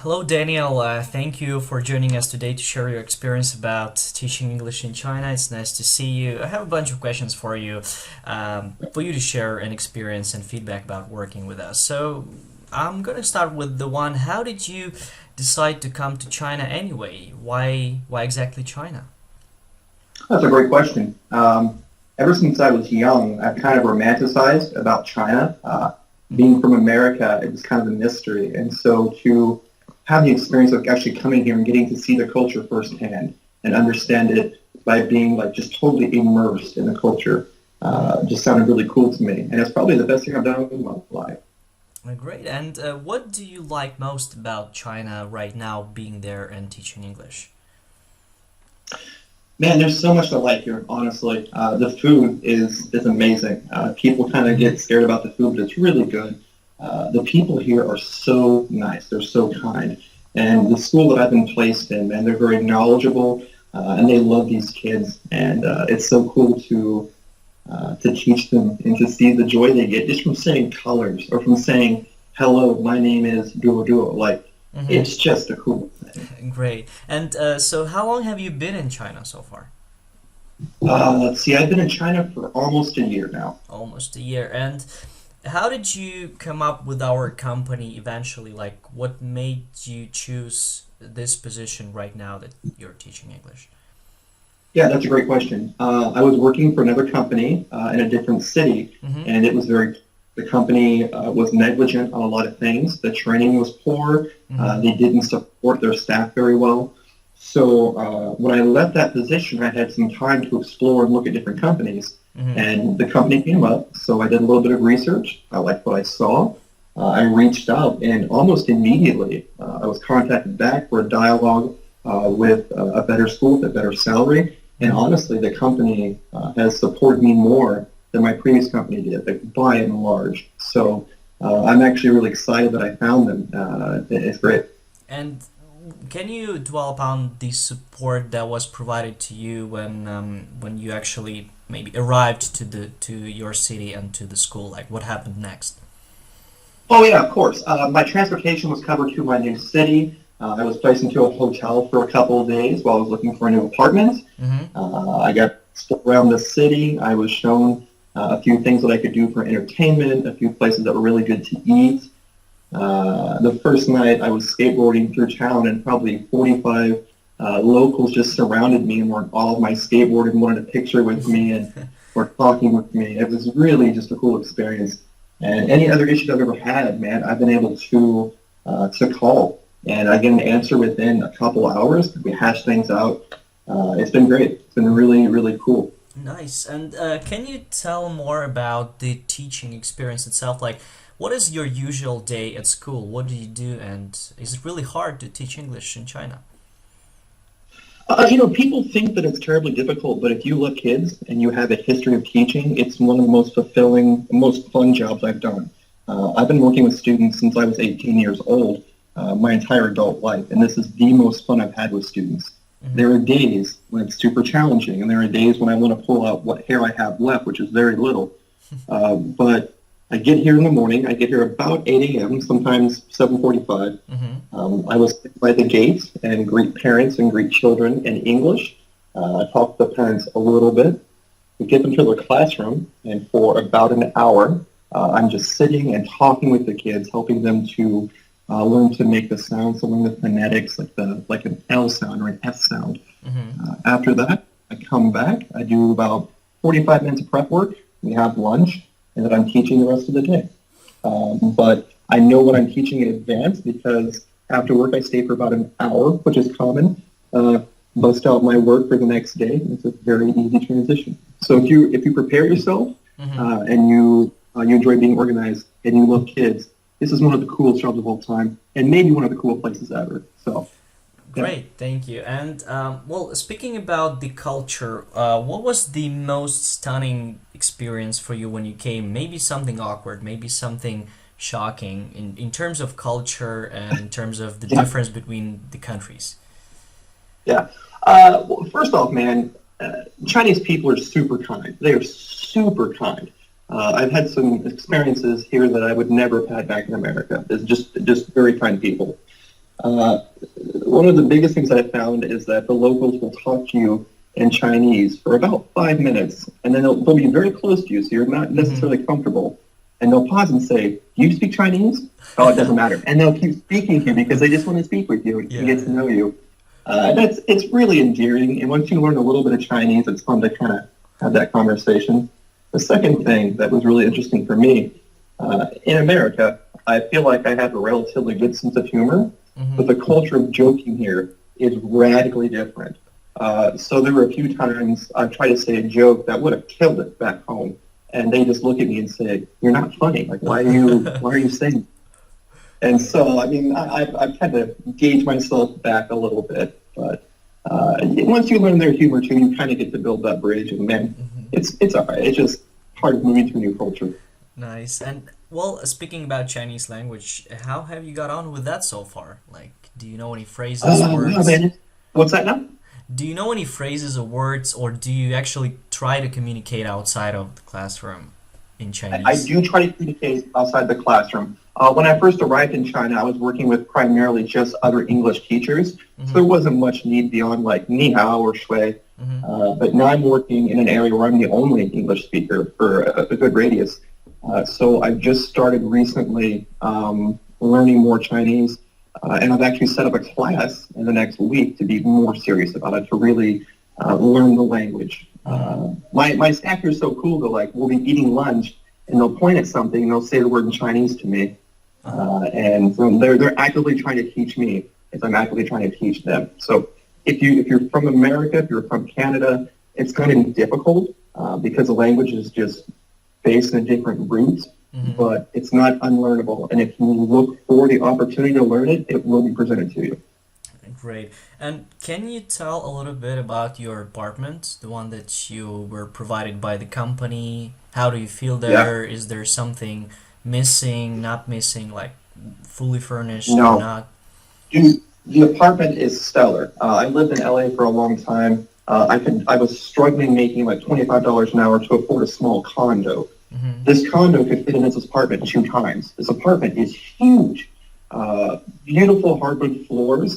Hello, Daniel. Thank you for joining us today to share your experience about teaching English in China. It's nice to see you. I have a bunch of questions for you to share an experience and feedback about working with us. So, I'm going to start with the one. How did you decide to come to China anyway? Why exactly China? That's a great question. Ever since I was young, I've kind of romanticized about China. Being from America, it was kind of a mystery. And so to have the experience of actually coming here and getting to see the culture firsthand and understand it by being like just totally immersed in the culture just sounded really cool to me. And it's probably the best thing I've done in my life. Great. And what do you like most about China right now, being there and teaching English? Man, there's so much to like here, honestly. The food is amazing. People kind of get scared about the food, but it's really good. The people here are so nice. They're so kind. And the school that I've been placed in, man, they're very knowledgeable, and they love these kids. And it's so cool to teach them and to see the joy they get just from saying colors or from saying, hello, my name is Duo Duo. Like, Mm-hmm. it's just a cool thing. Great. And so, how long have you been in China so far? Let's see, I've been in China for almost a year now. Almost a year. And how did you come up with our company eventually? Like, what made you choose this position right now that you're teaching English? Yeah, that's a great question. I was working for another company in a different city, Mm-hmm. and the company was negligent on a lot of things. The training was poor. Mm-hmm. They didn't support their staff very well. So when I left that position, I had some time to explore and look at different companies, Mm-hmm. and the company came up. So I did a little bit of research. I liked what I saw. I reached out, and almost immediately, I was contacted back for a dialogue with a better school with a better salary. And Mm-hmm. honestly, the company has supported me more than my previous company did, like by and large. So I'm actually really excited that I found them. It's great. And can you dwell upon the support that was provided to you when you actually maybe arrived to your city and to the school? Like, what happened next? Oh yeah, of course. My transportation was covered to my new city. I was placed into a hotel for a couple of days while I was looking for a new apartment. Mm-hmm. I got explored around the city. I was shown a few things that I could do for entertainment, a few places that were really good to eat. The first night I was skateboarding through town, and probably 45 locals just surrounded me and were all of my skateboard and wanted a picture with me and were talking with me. It was really just a cool experience. And any other issues I've ever had, man, I've been able to call, and I get an answer within a couple hours. We hash things out. It's been great. It's been really, really cool. Nice. And can you tell more about the teaching experience itself? Like, what is your usual day at school? What do you do? And is it really hard to teach English in China? People think that it's terribly difficult, but if you love kids and you have a history of teaching, it's one of the most fulfilling, most fun jobs I've done. I've been working with students since I was 18 years old, my entire adult life, and this is the most fun I've had with students. Mm-hmm. There are days when it's super challenging, and there are days when I want to pull out what hair I have left, which is very little. But I get here in the morning. I get here about 8 a.m., sometimes 7:45. Mm-hmm. I will sit by the gate and greet parents and greet children in English. Talk to the parents a little bit. We get them to their classroom, and for about an hour, I'm just sitting and talking with the kids, helping them to learn to make the sounds, to learn the phonetics, like an L sound or an F sound. Mm-hmm. After that, I come back. I do about 45 minutes of prep work. We have lunch, and then I'm teaching the rest of the day. But I know what I'm teaching in advance because after work I stay for about an hour, which is common. Bust out my work for the next day. It's a very easy transition. So if you prepare yourself Mm-hmm. and you enjoy being organized and you love kids, this is one of the coolest jobs of all time, and maybe one of the cool places ever. So yeah. Great, thank you. And well, speaking about the culture, what was the most stunning experience for you when you came? Maybe something awkward, maybe something shocking in terms of culture and in terms of the Yeah. difference between the countries. Yeah. Well, first off, man, Chinese people are super kind. They are super kind. I've had some experiences here that I would never have had back in America. It's just very kind people. Uh, One of the biggest things I found is that the locals will talk to you in Chinese for about 5 minutes, and then they'll be very close to you, so you're not Mm-hmm. necessarily comfortable. And they'll pause and say, "Do you speak Chinese?" Oh, it doesn't matter. And they'll keep speaking to you because they just want to speak with you and Yeah, get to know you. It's really endearing, and once you learn a little bit of Chinese, it's fun to kind of have that conversation. The second thing that was really interesting for me in America, I feel like I have a relatively good sense of humor, yeah. but the culture of joking here is radically different. So there were a few times I've tried to say a joke that would have killed it back home, and they just look at me and say, "You're not funny. Like, why are you saying?" And so, I mean, I've had to gauge myself back a little bit, but once you learn their humor too, you kind of get to build that bridge, and man, Mhm. it's all right. It's just part of moving to a new culture. Nice. And well, speaking about Chinese language, how have you got on with that so far? Like, do you know any phrases, Wow, words? man. What's that now? Do you know any phrases or words, or do you actually try to communicate outside of the classroom in I Chinese? do try to communicate outside the classroom. When I first arrived in China, I was working with primarily just other English teachers, so there Mm-hmm. wasn't much need beyond like ni hao or shui. Mm-hmm. But now I'm working in an area where I'm the only English speaker for a good radius. So I've just started recently learning more Chinese, and I've actually set up a class in the next week to be more serious about it, to really learn the language. Mm-hmm. My staff here is so cool. They're like, we'll be eating lunch, and they'll point at something, and they'll say the word in Chinese to me, Uh-huh. and so they're actively trying to teach me as I'm actively trying to teach them. So if you're from America, if you're from Canada, it's going to be difficult because the language is just based in a different root, Mm-hmm. but it's not unlearnable. And if you look for the opportunity to learn it, it will be presented to you. Great. And can you tell a little bit about your apartment, the one that you were provided by the company? How do you feel Yeah. there? Is there something missing, not missing, like fully furnished or No. not? Dude, the apartment is stellar. I lived in LA for a long time. I was struggling making like $25 an hour to afford a small condo. Mm-hmm. This condo could fit in this apartment 2 times. This apartment is huge. Beautiful hardwood floors,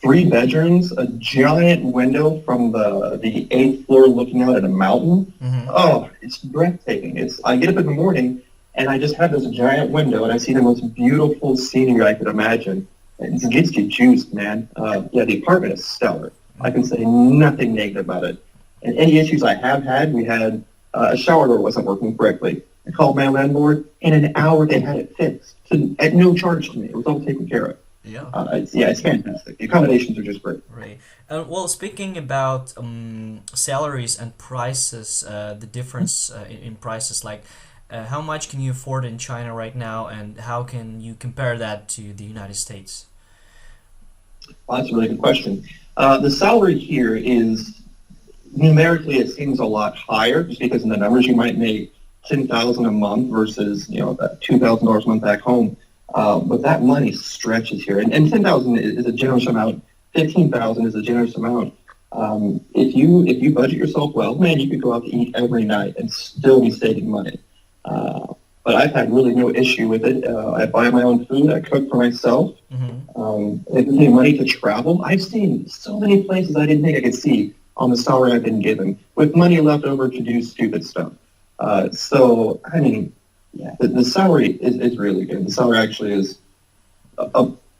3 bedrooms, a giant window from the 8th floor looking out at a mountain. Mm-hmm. Oh, it's breathtaking. I get up in the morning and I just have this giant window and I see the most beautiful scenery I could imagine. It gets you juiced, man. Yeah, the apartment is stellar. I can say nothing negative about it. And any issues I have had, we had a shower door wasn't working correctly. I called my landlord. In an hour, they had it fixed at no charge to me. It was all taken care of. Yeah. It's fantastic. The accommodations are just great. Right. Well, speaking about salaries and prices, the difference in prices, like how much can you afford in China right now, and how can you compare that to the United States? Well, that's a really good question. The salary here is numerically it seems a lot higher just because in the numbers you might make 10,000 a month versus that $2,000 a month back home. But that money stretches here, and 10,000 is a generous amount. 15,000 is a generous amount. If you budget yourself well, man, you could go out to eat every night and still be saving money. But I've had really no issue with it. I buy my own food. I cook for myself. Mm-hmm. It gives me money to travel. I've seen so many places I didn't think I could see on the salary I've been given, with money left over to do stupid stuff. So, I mean, yeah, the salary is really good. The salary actually is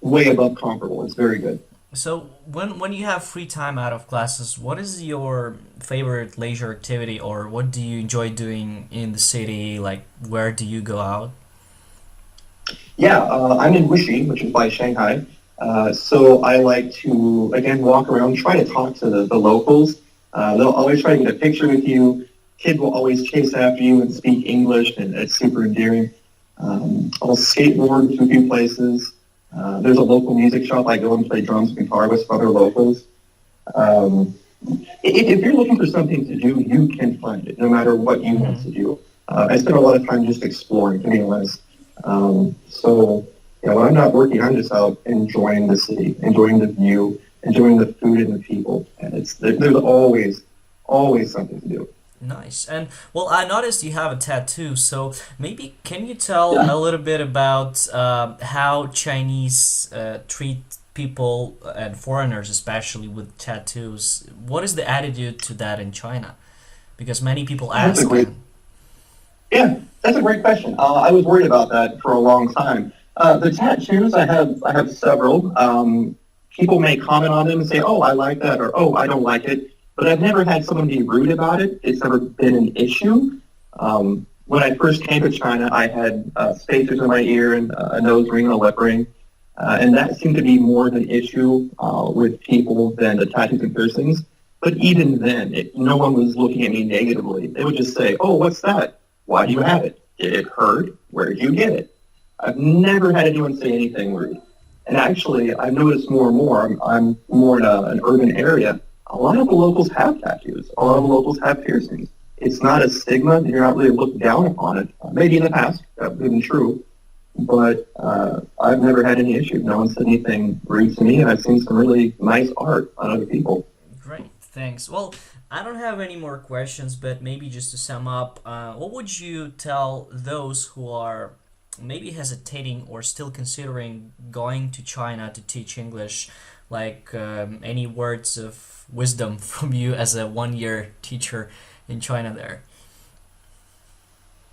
way above comparable. It's very good. So when you have free time out of classes, what is your favorite leisure activity, or what do you enjoy doing in the city? Like, where do you go out? Yeah, I'm in Wuxi, which is by Shanghai. So I like to, again, walk around, try to talk to the locals. They'll always try to get a picture with you. Kids will always chase after you and speak English, and it's super endearing. I'll skateboard to a few places. There's a local music shop. I go and play drums and guitar with some other locals. Um, if you're looking for something to do, you can find it, no matter what you want to do. I spend a lot of time just exploring, to be honest. When I'm not working, I'm just out enjoying the city, enjoying the view, enjoying the food and the people. And there's always something to do. Nice. And well, I noticed you have a tattoo, so maybe can you tell Yeah. a little bit about how Chinese treat people and foreigners, especially with tattoos? What is the attitude to that in China? Because many people That's a ask, great, and yeah, that's a great question. I was worried about that for a long time. The tattoos, I have several. People may comment on them and say, "Oh, I like that," or "Oh, I don't like it." But I've never had someone be rude about it. It's never been an issue. When I first came to China, I had spacers in my ear and a nose ring and a lip ring, and that seemed to be more of an issue with people than the tattoos and piercings. But even then, no one was looking at me negatively. They would just say, "Oh, what's that? Why do you have it? Did it hurt? Where did you get it?" I've never had anyone say anything rude. And actually, I've noticed more and more, I'm more in an urban area, a lot of the locals have tattoos. A lot of the locals have piercings. It's not a stigma. You're not really looked down upon it. Maybe in the past, that would have been true. But I've never had any issue. No one said anything rude to me, and I've seen some really nice art on other people. great, thanks. Well, I don't have any more questions, but maybe just to sum up, what would you tell those who are maybe hesitating or still considering going to China to teach English? Like any words of wisdom from you as a 1 year teacher in China there?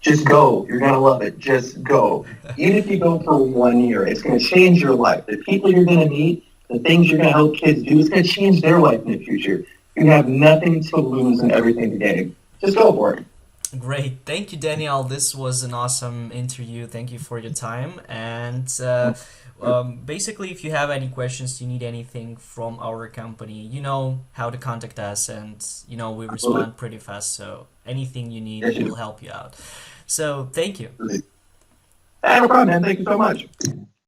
Just go. You're going to love it. Just go. Even if you go for 1 year, it's going to change your life. The people you're going to meet, the things you're going to help kids do, it's going to change their life in the future. You have nothing to lose and everything to gain. Just go for it. Great. Thank you, Daniel. This was an awesome interview. Thank you for your time. And basically, if you have any questions, you need anything from our company, you know how to contact us. And, you know, we Absolutely. respond pretty fast. So anything you need, Yes, you we'll help you out. So thank you. do. Hey, no problem, man. Thank you so much.